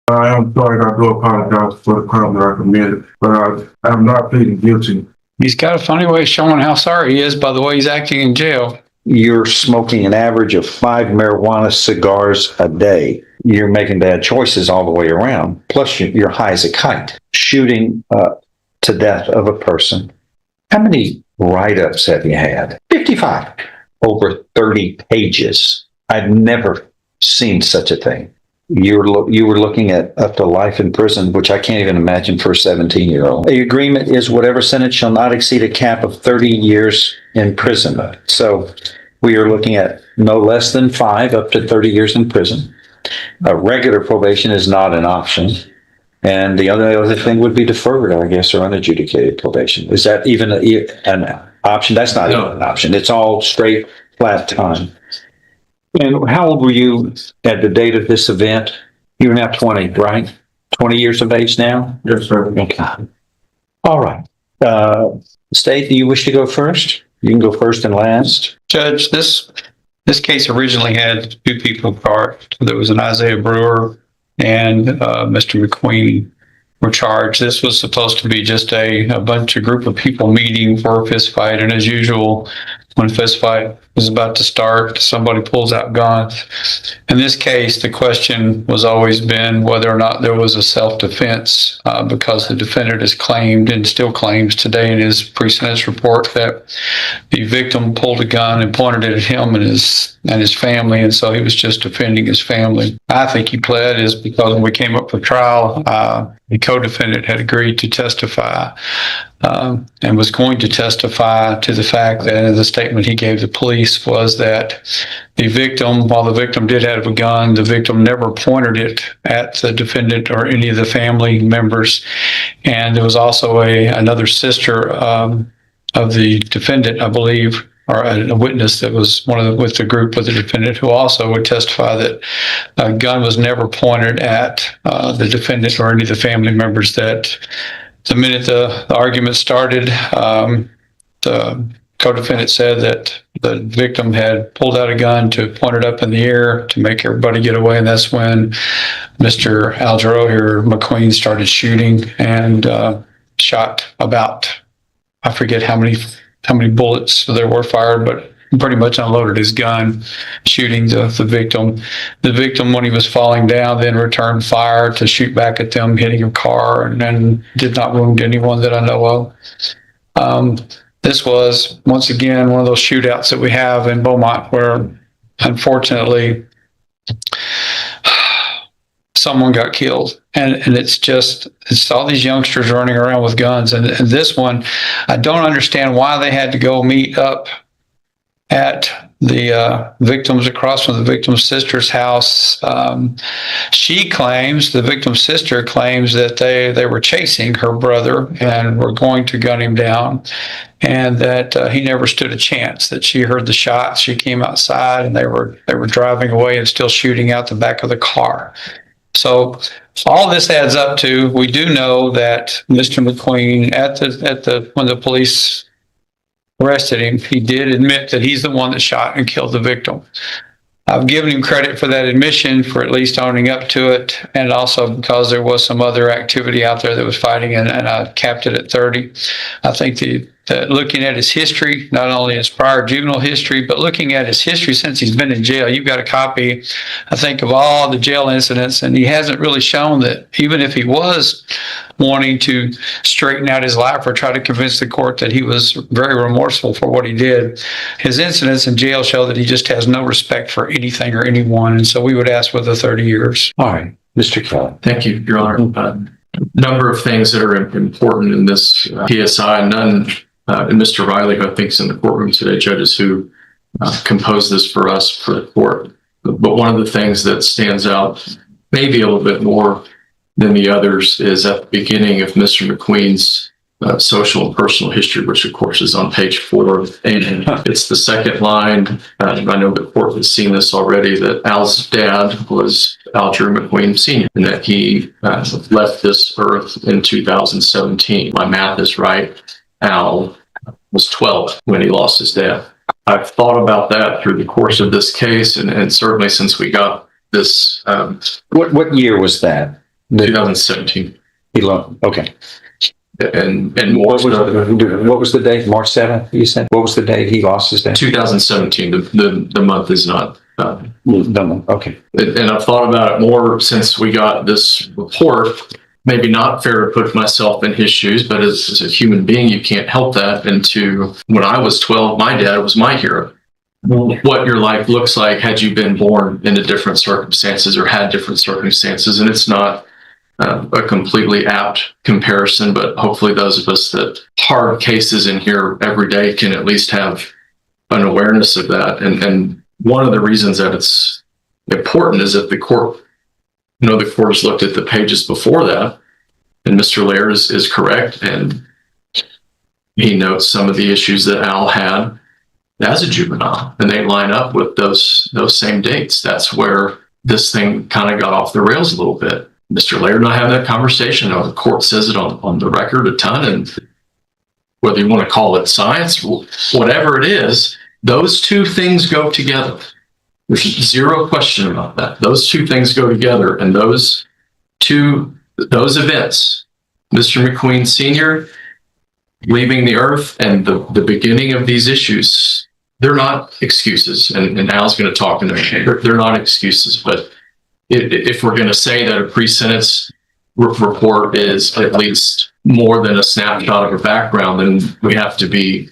I am sorry, and I do apologize for the crime that I committed, but I am not pleading guilty. He's got a funny way of showing how sorry he is by the way he's acting in jail. You're smoking an average of 5 marijuana cigars a day. You're making bad choices all the way around. Plus, you're high as a kite. Shooting to death of a person. How many write-ups have you had? 55. Over 30 pages. I've never seen such a thing. You were looking at up to life in prison, which I can't even imagine for a 17-year-old. The agreement is whatever sentence shall not exceed a cap of 30 years in prison. So we are looking at no less than 5 up to 30 years in prison. Regular probation is not an option. And the other thing would be deferred, I guess, or unadjudicated probation. Is that even an option? That's not even an option. It's all straight, flat time. And how old were you at the date of this event? You're now 20, right? 20 years of age now? Yes, sir. Okay. All right. State, do you wish to go first? You can go first and last. Judge, this case originally had 2 people charged. There was an Isaiah Brewer and Mr. McQueen were charged. This was supposed to be just a group of people meeting for a fist fight, and as usual, when a fist fight was about to start, somebody pulls out guns. In this case, the question was always been whether or not there was a self-defense, because the defendant has claimed and still claims today in his pre-sentence report that the victim pulled a gun and pointed it at him and his family, and so he was just defending his family. I think he pled is because when we came up for trial, the co-defendant had agreed to testify and was going to testify to the fact that the statement he gave the police was that the victim, while the victim did have a gun, the victim never pointed it at the defendant or any of the family members. And there was also another sister of the defendant, I believe, or a witness that was with the group with the defendant, who also would testify that a gun was never pointed at the defendant or any of the family members. That the minute the argument started, the co-defendant said that the victim had pulled out a gun to point it up in the air to make everybody get away, and that's when Mr. Algero here, McQueen, started shooting and shot about, I forget how many bullets there were fired, but pretty much unloaded his gun, shooting the victim. The victim, when he was falling down, then returned fire to shoot back at them, hitting a car, and then did not wound anyone that I know of. This was, once again, one of those shootouts that we have in Beaumont where, unfortunately, someone got killed. And it's all these youngsters running around with guns. And this one, I don't understand why they had to go meet up at the victims across from the victim's sister's house. She claims, the victim's sister claims, that they were chasing her brother and were going to gun him down, and that he never stood a chance, that she heard the shots, she came outside, and they were driving away and still shooting out the back of the car. So all this adds up to, we do know that Mr. McQueen, when the police arrested him, he did admit that he's the one that shot and killed the victim. I've given him credit for that admission, for at least owning up to it, and also because there was some other activity out there that was fighting, and I capped it at 30. I think that looking at his history, not only his prior juvenile history, but looking at his history since he's been in jail, you've got a copy, I think, of all the jail incidents, and he hasn't really shown that, even if he was wanting to straighten out his life or try to convince the court that he was very remorseful for what he did, his incidents in jail show that he just has no respect for anything or anyone. And so we would ask for the 30 years. All right, Mr. Kelly. Thank you, Your Honor. Number of things that are important in this PSI. None, and Mr. Riley, who I think is in the courtroom today, judges who composed this for us for the court. But one of the things that stands out maybe a little bit more than the others is at the beginning of Mr. McQueen's social and personal history, which of course is on page 4. And it's the second line. I know the court has seen this already, that Al's dad was Alger McQueen Sr., and that he left this earth in 2017. My math is right. Al was 12 when he lost his dad. I've thought about that through the course of this case, and certainly since we got this. What year was that? 2017. Okay. And more What was the date? March 7th, you said? What was the date he lost his day? 2017. The month is not. No, okay. And I've thought about it more since we got this report. Maybe not fair to put myself in his shoes, but as a human being, you can't help that. And when I was 12, my dad was my hero. What your life looks like had you been born into different circumstances or had different circumstances. And it's not a completely apt comparison, but hopefully those of us that hard cases in here every day can at least have an awareness of that. And one of the reasons that it's important is that the court has looked at the pages before that, and Mr. Laird is correct, and he notes some of the issues that Al had as a juvenile, and they line up with those same dates. That's where this thing kind of got off the rails a little bit. Mr. Laird and I have that conversation. The court says it on the record a ton, and whether you want to call it science, whatever it is, those two things go together. There's zero question about that. Those two things go together, and those events, Mr. McQueen Sr. leaving the earth and the beginning of these issues, they're not excuses. And Al's going to talk in a minute. They're not excuses, but if we're going to say that a pre-sentence report is at least more than a snapshot of a background, then we have to be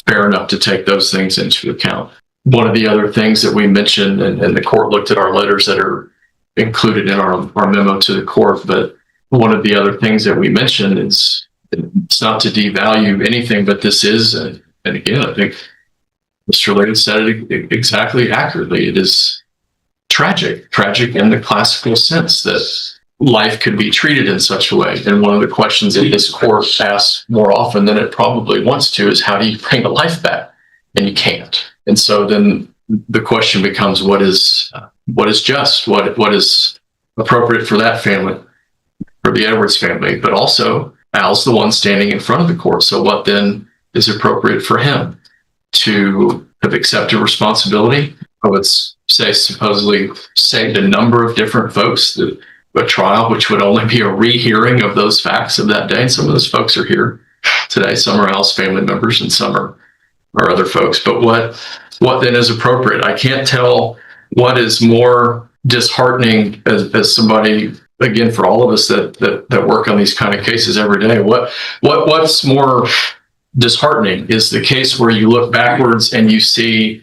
fair enough to take those things into account. One of the other things that we mentioned, and the court looked at our letters that are included in our memo to the court, but one of the other things that we mentioned is it's not to devalue anything, but this is, and again, I think Mr. Laird said it exactly accurately. It is tragic in the classical sense that life could be treated in such a way. And one of the questions that this court asks more often than it probably wants to is, how do you bring a life back? And you can't. And so then the question becomes, what is just? What is appropriate for that family, for the Edwards family? But also, Al's the one standing in front of the court. So what then is appropriate for him to have accepted responsibility? I would supposedly saved a number of different folks that a trial, which would only be a rehearing of those facts of that day. And some of those folks are here today. Some are Al's family members, and some are other folks. But what then is appropriate? I can't tell what is more disheartening as somebody, again, for all of us that work on these kind of cases every day. What's more disheartening is the case where you look backwards and you see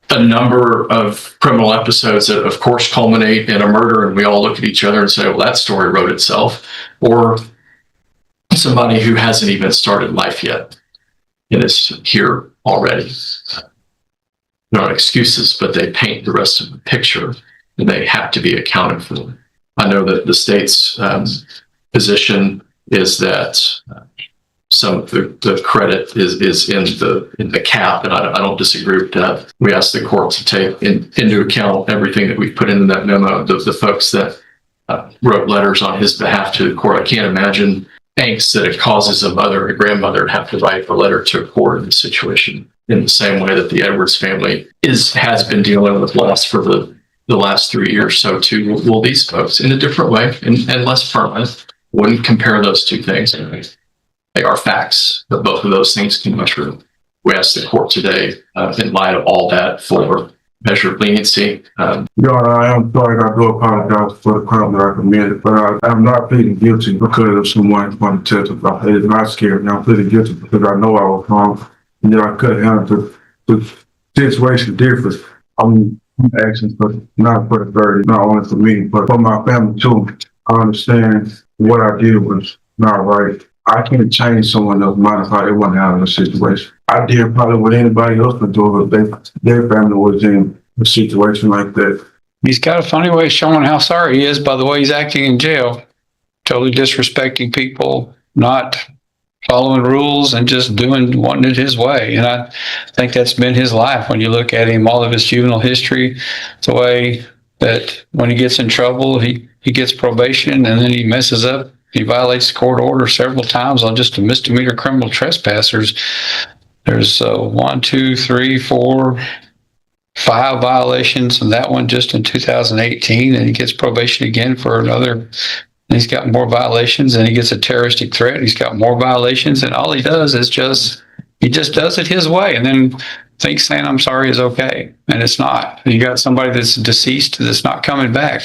a number of criminal episodes that, of course, culminate in a murder, and we all look at each other and say, well, that story wrote itself. Or somebody who hasn't even started life yet and is here already. Not excuses, but they paint the rest of the picture, and they have to be accounted for. I know that the state's position is that some of the credit is in the cap, and I don't disagree with that. We ask the court to take into account everything that we've put into that memo. The folks that wrote letters on his behalf to the court, I can't imagine angst that it causes a mother or a grandmother to have to write a letter to a court in this situation, in the same way that the Edwards family has been dealing with loss for the last 3 years. So too will these folks, in a different way and less permanent. Wouldn't compare those two things. They are facts, but both of those things can be true. We ask the court today, in light of all that, for measure of leniency. Your Honor, I am sorry. I do apologize for the crime that I committed, but I'm not pleading guilty because of someone wanting to testify. It is not scary. I'm pleading guilty because I know I was wrong, and that I could handle the situation different. I'm asking not for the verdict, not only for me, but for my family too. I understand what I did was not right. I can't change someone else's mind if they wasn't out of the situation. I did probably what anybody else would do if their family was in a situation like that. He's got a funny way of showing how sorry he is by the way he's acting in jail. Totally disrespecting people, not following rules, and just wanting it his way. And I think that's been his life. When you look at him, all of his juvenile history, the way that when he gets in trouble, he gets probation, and then he messes up. He violates the court order several times on just a misdemeanor criminal trespassers. There's 1, 2, 3, 4, 5 violations, and that one just in 2018, and he gets probation again for another. And he's got more violations, and he gets a terroristic threat. And he's got more violations, and all he does is he just does it his way, and then thinks saying "I'm sorry" is okay, and it's not. You got somebody that's deceased that's not coming back.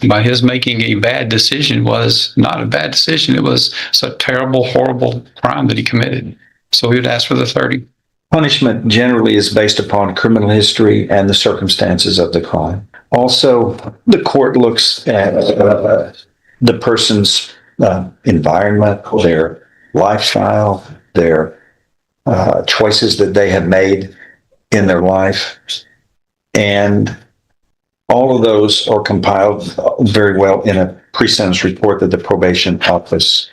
By his making a bad decision was not a bad decision. It was a terrible, horrible crime that he committed. So he would ask for the 30. Punishment generally is based upon criminal history and the circumstances of the crime. Also, the court looks at the person's environment, their lifestyle, their choices that they have made in their life. And all of those are compiled very well in a pre-sentence report that the probation office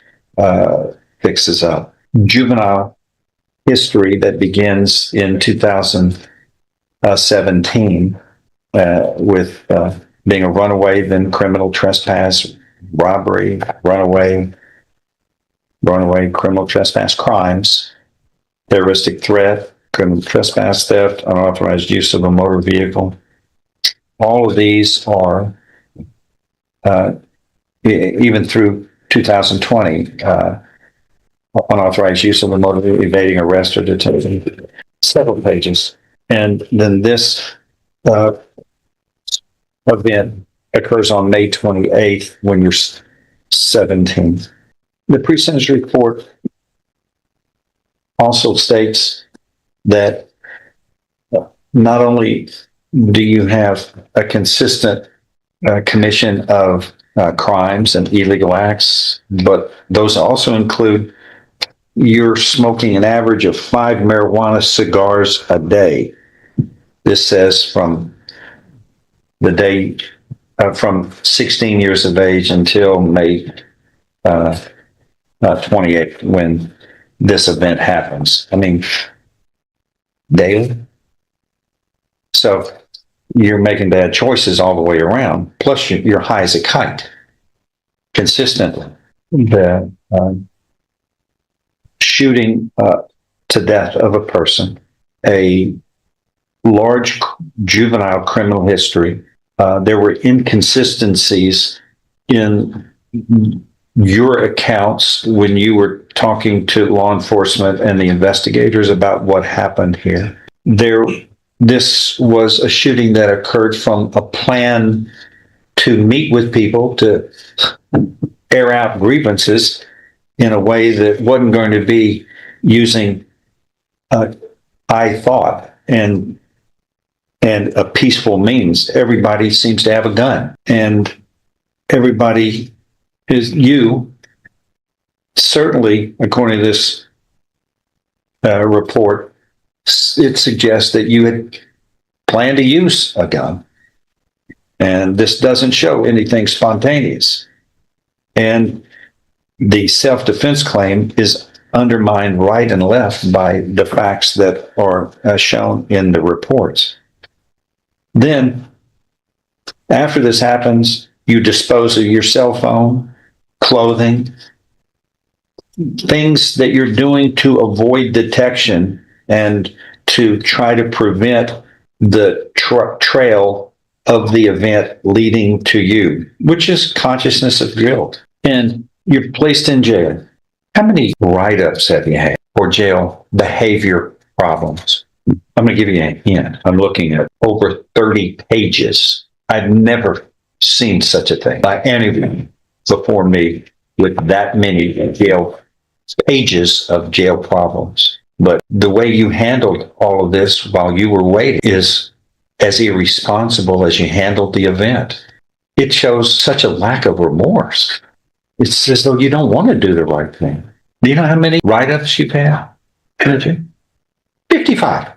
fixes up. Juvenile history that begins in 2017 with being a runaway, then criminal trespass, robbery, runaway, criminal trespass crimes, terroristic threat, criminal trespass, theft, unauthorized use of a motor vehicle. All of these are, even through 2020, unauthorized use of a motor, evading arrest or detention, several pages. And then this event occurs on May 28th when you're 17. The pre-sentence report also states that not only do you have a consistent commission of crimes and illegal acts, but those also include you're smoking an average of 5 marijuana cigars a day. This says from the day from 16 years of age until May 28th when this event happens. I mean, daily. So you're making bad choices all the way around. Plus, you're high as a kite consistently. The shooting to death of a person, a large juvenile criminal history. There were inconsistencies in your accounts when you were talking to law enforcement and the investigators about what happened here. This was a shooting that occurred from a plan to meet with people to air out grievances in a way that wasn't going to be using, I thought, and a peaceful means. Everybody seems to have a gun, and everybody you certainly, according to this report, it suggests that you had planned to use a gun, and this doesn't show anything spontaneous. And the self-defense claim is undermined right and left by the facts that are shown in the reports. Then, after this happens, you dispose of your cell phone, clothing, things that you're doing to avoid detection and to try to prevent the trail of the event leading to you, which is consciousness of guilt. And you're placed in jail. How many write-ups have you had for jail behavior problems? I'm going to give you a hint. I'm looking at over 30 pages. I've never seen such a thing by anyone before me with that many jail pages of jail problems. But the way you handled all of this while you were waiting is as irresponsible as you handled the event. It shows such a lack of remorse. It's as though you don't want to do the right thing. Do you know how many write-ups you've had? 55.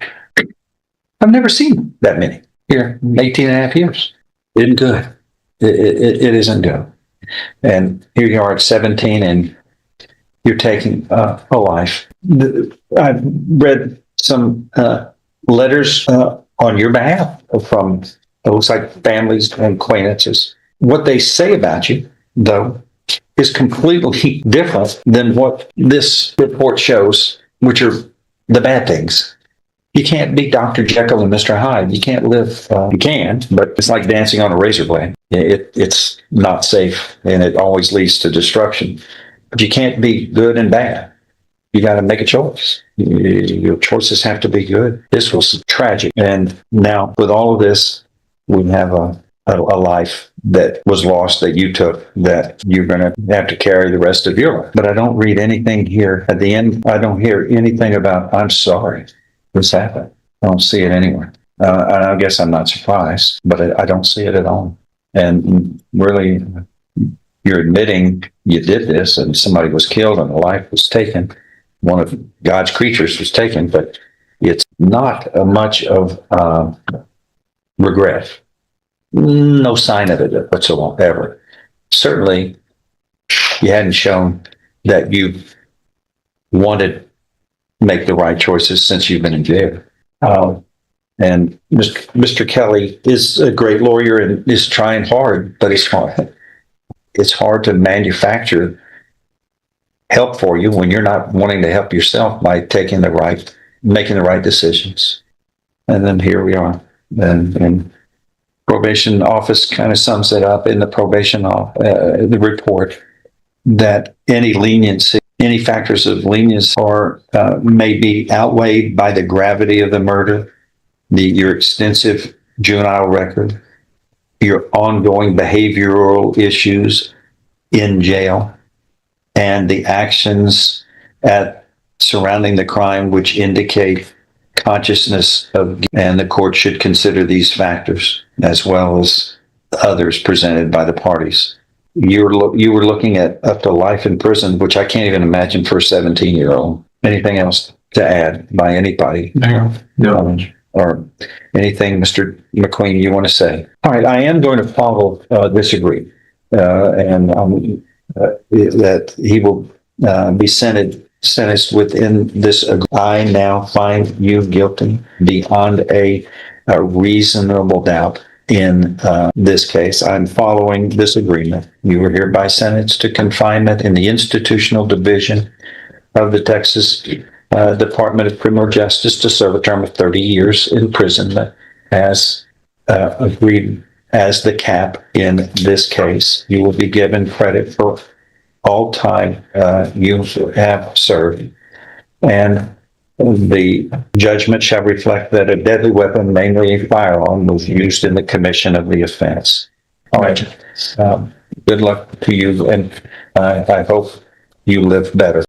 I've never seen that many here in 18 and a half years. Isn't good. It isn't good. And here you are at 17 and you're taking a life. I've read some letters on your behalf from, it looks like, families and acquaintances. What they say about you, though, is completely different than what this report shows, which are the bad things. You can't be Dr. Jekyll and Mr. Hyde. You can't live, you can, but it's like dancing on a razor blade. It's not safe and it always leads to destruction. But you can't be good and bad. You got to make a choice. Your choices have to be good. This was tragic. And now with all of this, we have a life that was lost that you took that you're going to have to carry the rest of your life. But I don't read anything here. At the end, I don't hear anything about, I'm sorry this happened. I don't see it anywhere. And I guess I'm not surprised, but I don't see it at all. And really, you're admitting you did this and somebody was killed and a life was taken. One of God's creatures was taken, but it's not much of regret. No sign of it whatsoever. Certainly, you hadn't shown that you wanted to make the right choices since you've been in jail. And Mr. Kelly is a great lawyer and is trying hard, but it's hard. It's hard to manufacture help for you when you're not wanting to help yourself by making the right decisions. And then here we are. And probation office kind of sums it up in the the report that any leniency, any factors of leniency are may be outweighed by the gravity of the murder, your extensive juvenile record, your ongoing behavioral issues in jail, and the actions surrounding the crime which indicate consciousness of, and the court should consider these factors as well as others presented by the parties. You were looking at up to life in prison, which I can't even imagine for a 17-year-old. Anything else to add by anybody? No. Or anything, Mr. McQueen, you want to say? All right, I am going to follow this agreement, and that he will be sentenced within this. I now find you guilty beyond a reasonable doubt in this case. I'm following this agreement. You were hereby sentenced to confinement in the institutional division of the Texas Department of Criminal Justice to serve a term of 30 years imprisonment as agreed as the cap in this case. You will be given credit for all time you have served. And the judgment shall reflect that a deadly weapon, namely a firearm, was used in the commission of the offense. All right. Good luck to you, and I hope you live better.